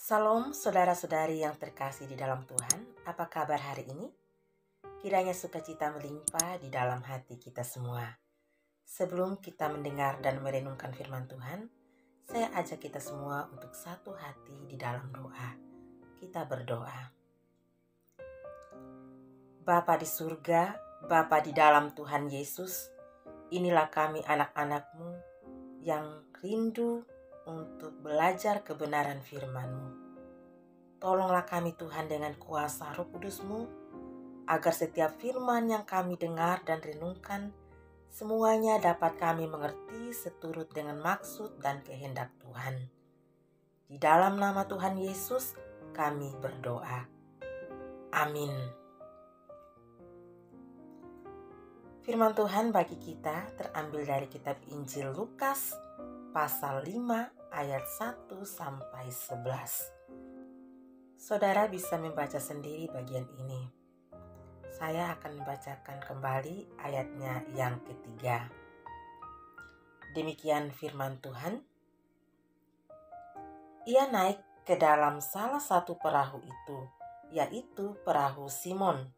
Salam saudara-saudari yang terkasih di dalam Tuhan, apa kabar hari ini? Kiranya sukacita melimpah di dalam hati kita semua. Sebelum kita mendengar dan merenungkan firman Tuhan, saya ajak kita semua untuk satu hati di dalam doa. Kita berdoa. Bapa di surga, Bapa di dalam Tuhan Yesus, inilah kami anak-anak-Mu yang rindu untuk belajar kebenaran firman-Mu. Tolonglah kami Tuhan dengan kuasa Roh Kudus-Mu, agar setiap firman yang kami dengar dan renungkan, semuanya dapat kami mengerti seturut dengan maksud dan kehendak Tuhan. Di dalam nama Tuhan Yesus, kami berdoa. Amin. Firman Tuhan bagi kita terambil dari kitab Injil Lukas, pasal 5 ayat 1-11. Saudara bisa membaca sendiri bagian ini. Saya akan membacakan kembali ayatnya yang ketiga. Demikian firman Tuhan. Ia naik ke dalam salah satu perahu itu, yaitu perahu Simon,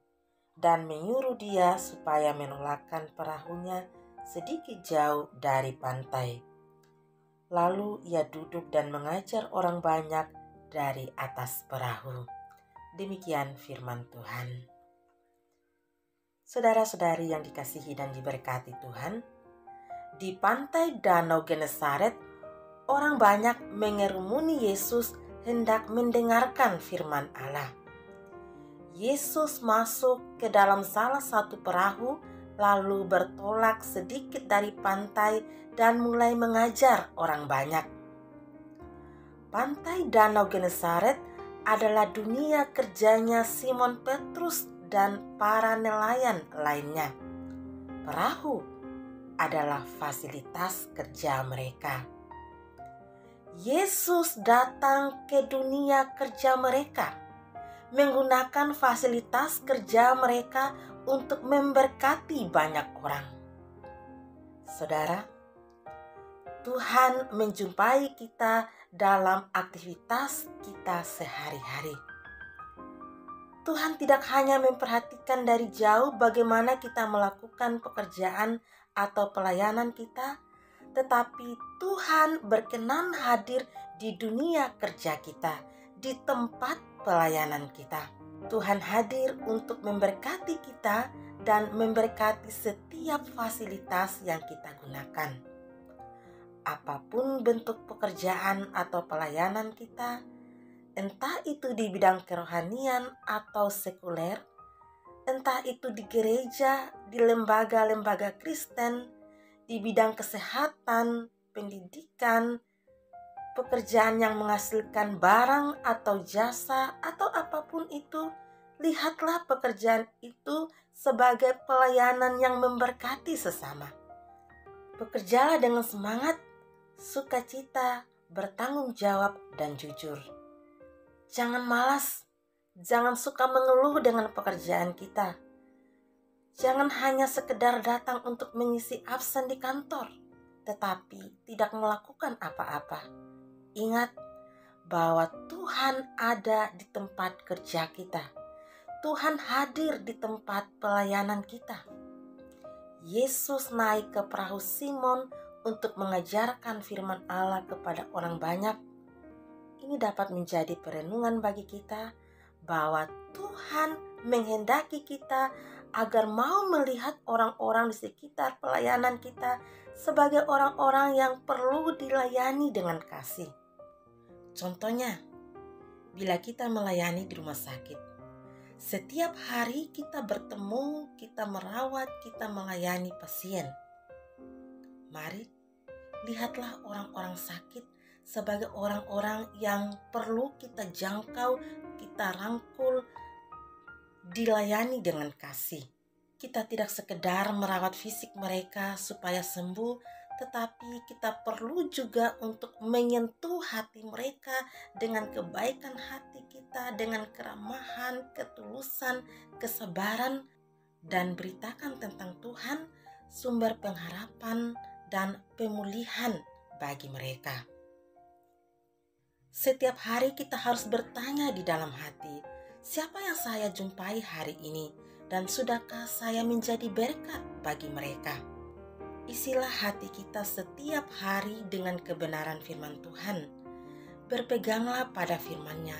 dan menyuruh dia supaya menolakkan perahunya sedikit jauh dari pantai. Lalu ia duduk dan mengajar orang banyak dari atas perahu. Demikian firman Tuhan. Saudara-saudari yang dikasihi dan diberkati Tuhan, di pantai Danau Genesaret, orang banyak mengerumuni Yesus hendak mendengarkan firman Allah. Yesus masuk ke dalam salah satu perahu, lalu bertolak sedikit dari pantai dan mulai mengajar orang banyak. Pantai Danau Genesaret adalah dunia kerjanya Simon Petrus dan para nelayan lainnya. Perahu adalah fasilitas kerja mereka. Yesus datang ke dunia kerja mereka, menggunakan fasilitas kerja mereka untuk memberkati banyak orang. Saudara, Tuhan menjumpai kita dalam aktivitas kita sehari-hari. Tuhan tidak hanya memperhatikan dari jauh bagaimana kita melakukan pekerjaan atau pelayanan kita, tetapi Tuhan berkenan hadir di dunia kerja kita, di tempat pelayanan kita. Tuhan hadir untuk memberkati kita dan memberkati setiap fasilitas yang kita gunakan. Apapun bentuk pekerjaan atau pelayanan kita, entah itu di bidang kerohanian atau sekuler, entah itu di gereja, di lembaga-lembaga Kristen, di bidang kesehatan, pendidikan, pekerjaan yang menghasilkan barang atau jasa, atau apapun itu, lihatlah pekerjaan itu sebagai pelayanan yang memberkati sesama. Bekerjalah dengan semangat, sukacita, bertanggung jawab, dan jujur. Jangan malas, jangan suka mengeluh dengan pekerjaan kita. Jangan hanya sekedar datang untuk mengisi absen di kantor, tetapi tidak melakukan apa-apa. Ingat bahwa Tuhan ada di tempat kerja kita. Tuhan hadir di tempat pelayanan kita. Yesus naik ke perahu Simon untuk mengajarkan firman Allah kepada orang banyak. Ini dapat menjadi perenungan bagi kita bahwa Tuhan menghendaki kita agar mau melihat orang-orang di sekitar pelayanan kita sebagai orang-orang yang perlu dilayani dengan kasih. Contohnya, bila kita melayani di rumah sakit, setiap hari kita bertemu, kita merawat, kita melayani pasien. Mari lihatlah orang-orang sakit sebagai orang-orang yang perlu kita jangkau, kita rangkul, dilayani dengan kasih. Kita tidak sekedar merawat fisik mereka supaya sembuh, tetapi kita perlu juga untuk menyentuh hati mereka dengan kebaikan hati kita, dengan keramahan, ketulusan, kesabaran, dan beritakan tentang Tuhan, sumber pengharapan dan pemulihan bagi mereka. Setiap hari kita harus bertanya di dalam hati, siapa yang saya jumpai hari ini dan sudahkah saya menjadi berkat bagi mereka? Isilah hati kita setiap hari dengan kebenaran firman Tuhan. Berpeganglah pada firman-Nya,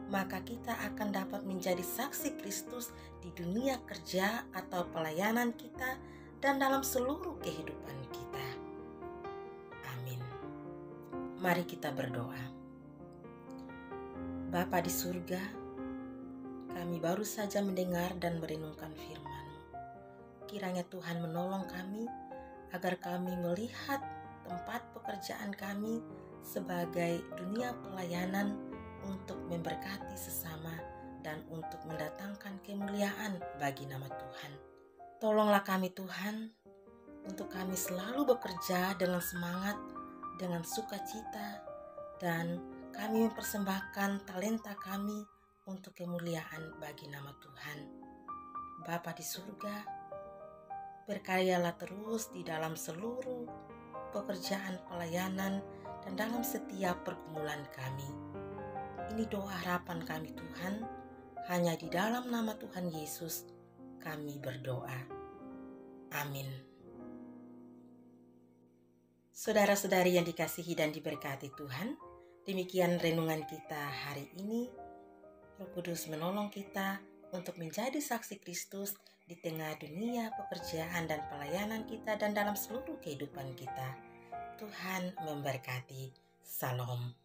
maka kita akan dapat menjadi saksi Kristus di dunia kerja atau pelayanan kita dan dalam seluruh kehidupan kita. Amin. Mari kita berdoa. Bapa di surga, kami baru saja mendengar dan merenungkan firman-Mu. Kiranya Tuhan menolong kami agar kami melihat tempat pekerjaan kami sebagai dunia pelayanan untuk memberkati sesama dan untuk mendatangkan kemuliaan bagi nama Tuhan. Tolonglah kami Tuhan, untuk kami selalu bekerja dengan semangat, dengan sukacita, dan kami mempersembahkan talenta kami untuk kemuliaan bagi nama Tuhan. Bapa di surga, berkaryalah terus di dalam seluruh pekerjaan pelayanan dan dalam setiap pergumulan kami. Ini doa harapan kami Tuhan, hanya di dalam nama Tuhan Yesus kami berdoa. Amin. Saudara-saudari yang dikasihi dan diberkati Tuhan, demikian renungan kita hari ini. Roh Kudus menolong kita untuk menjadi saksi Kristus di tengah dunia pekerjaan dan pelayanan kita dan dalam seluruh kehidupan kita. Tuhan memberkati. Salam.